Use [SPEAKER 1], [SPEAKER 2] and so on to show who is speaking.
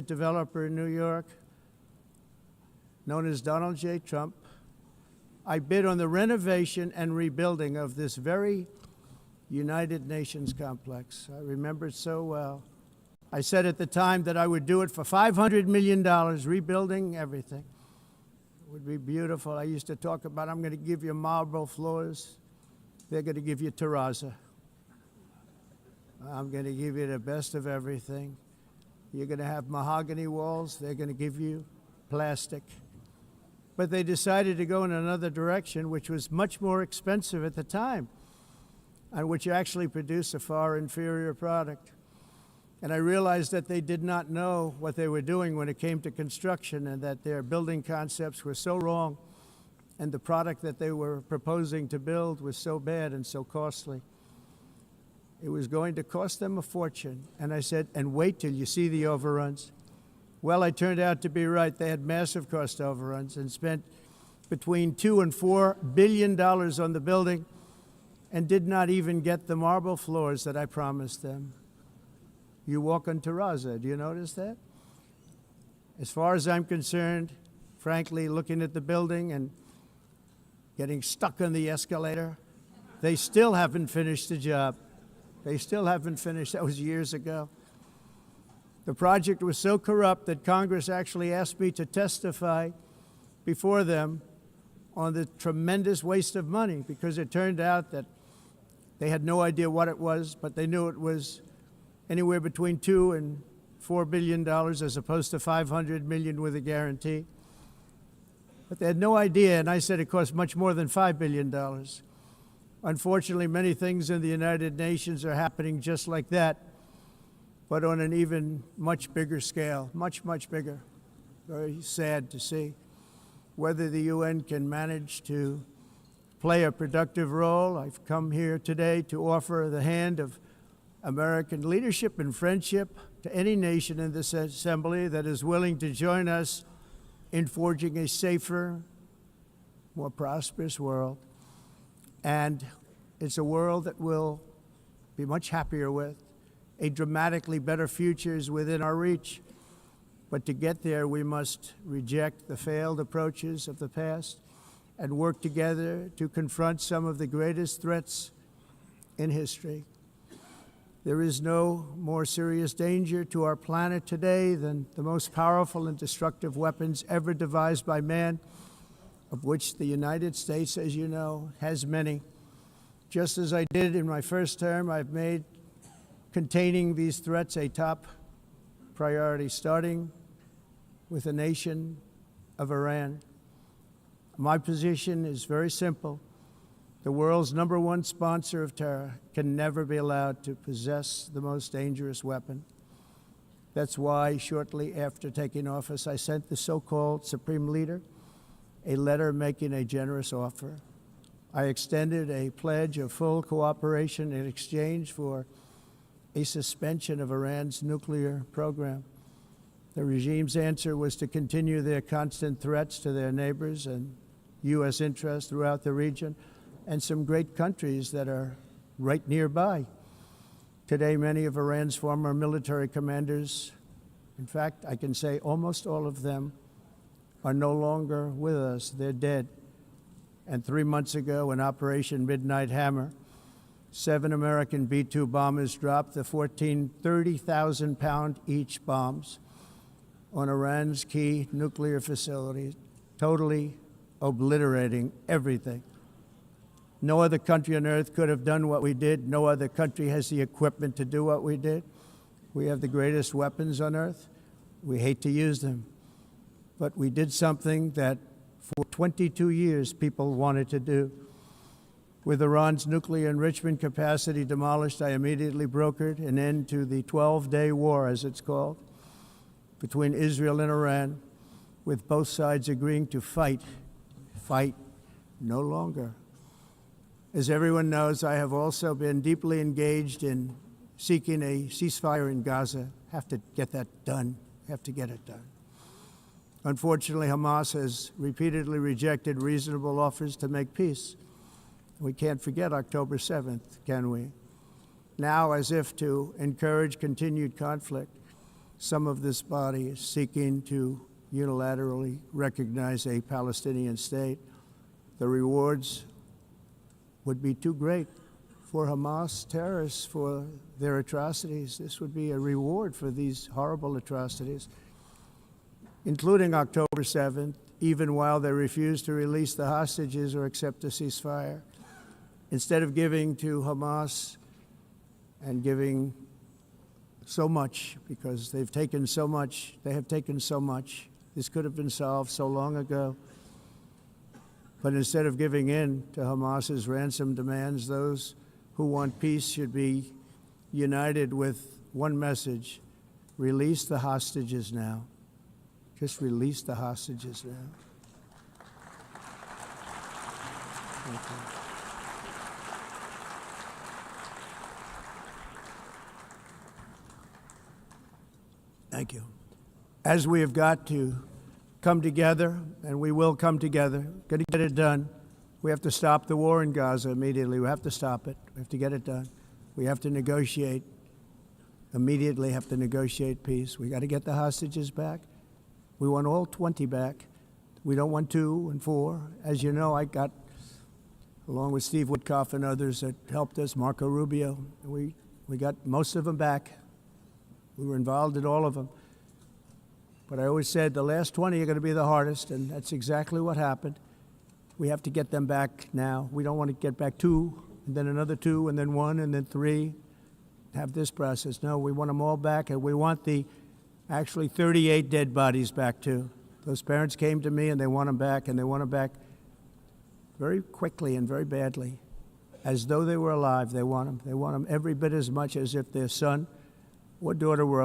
[SPEAKER 1] developer in New York, known as Donald J. Trump. I bid on the renovation and rebuilding of this very United Nations complex. I remember it so well. I said at the time that I would do it for $500 million, rebuilding everything. It would be beautiful. I used to talk about, I'm going to give you marble floors. They're going to give you terrazzo. I'm going to give you the best of everything. You're going to have mahogany walls. They're going to give you plastic. But they decided to go in another direction, which was much more expensive at the time, and which actually produced a far inferior product. And I realized that they did not know what they were doing when it came to construction, and that their building concepts were so wrong, and the product that they were proposing to build was so bad and so costly. It was going to cost them a fortune. And I said, and wait till you see the overruns. Well, I turned out to be right. They had massive cost overruns and spent between $2 and $4 billion on the building and did not even get the marble floors that I promised them. You walk on terrazzo. Do you notice that? As far as I'm concerned, frankly, looking at the building and getting stuck on the escalator, they still haven't finished the job. They still haven't finished. That was years ago. The project was so corrupt that Congress actually asked me to testify before them on the tremendous waste of money, because it turned out that they had no idea what it was, but they knew it was anywhere between $2 and $4 billion as opposed to $500 million with a guarantee. But they had no idea, and I said it cost much more than $5 billion. Unfortunately, many things in the United Nations are happening just like that, but on an even much bigger scale, much, much bigger. Very sad to see. Whether the UN can manage to play a productive role, I've come here today to offer the hand of American leadership and friendship to any nation in this assembly that is willing to join us in forging a safer, more prosperous world. And it's a world that we'll be much happier with. A dramatically better future is within our reach. But to get there, we must reject the failed approaches of the past and work together to confront some of the greatest threats in history. There is no more serious danger to our planet today than the most powerful and destructive weapons ever devised by man, of which the United States, as you know, has many. Just as I did in my first term, I've made containing these threats a top priority, starting with the nation of Iran. My position is very simple. The world's #1 sponsor of terror can never be allowed to possess the most dangerous weapon. That's why, shortly after taking office, I sent the so-called Supreme Leader a letter making a generous offer. I extended a pledge of full cooperation in exchange for a suspension of Iran's nuclear program. The regime's answer was to continue their constant threats to their neighbors and U.S. interests throughout the region, and some great countries that are right nearby. Today, many of Iran's former military commanders, in fact, I can say almost all of them, are no longer with us. They're dead. And 3 months ago, in Operation Midnight Hammer, 7 American B-2 bombers dropped the 14 30,000-pound each bombs on Iran's key nuclear facilities, totally obliterating everything. No other country on earth could have done what we did. No other country has the equipment to do what we did. We have the greatest weapons on earth. We hate to use them. But we did something that for 22 years people wanted to do. With Iran's nuclear enrichment capacity demolished, I immediately brokered an end to the 12-day war, as it's called, between Israel and Iran, with both sides agreeing to fight no longer. As everyone knows, I have also been deeply engaged in seeking a ceasefire in Gaza. Have to get that done. Have to get it done. Unfortunately, Hamas has repeatedly rejected reasonable offers to make peace. We can't forget October 7th, can we? Now, as if to encourage continued conflict, some of this body is seeking to unilaterally recognize a Palestinian state, the rewards would be too great for Hamas terrorists for their atrocities. This would be a reward for these horrible atrocities, including October 7th, even while they refuse to release the hostages or accept a ceasefire. Instead of giving to Hamas and giving so much, because they've taken so much, they have taken so much. This could have been solved so long ago. But instead of giving in to Hamas's ransom demands, those who want peace should be united with one message: release the hostages now. Just release the hostages now. Thank you. Thank you. As we have got to come together, and we will come together, got to get it done. We have to stop the war in Gaza immediately. We have to stop it. We have to get it done. We have to negotiate, immediately have to negotiate peace. We got to get the hostages back. We want all 20 back. We don't want 2 and 4. As you know, I got, along with Steve Witkoff and others that helped us, Marco Rubio, we got most of them back. We were involved in all of them. But I always said the last 20 are going to be the hardest, and that's exactly what happened. We have to get them back now. We don't want to get back 2, and then another 2, and then 1, and then 3. Have this process. No, we want them all back, and we want the actually 38 dead bodies back too. Those parents came to me, and they want them back, and they want them back very quickly and very badly. As though they were alive, they want them. They want them every bit as much as if their son or daughter were alive.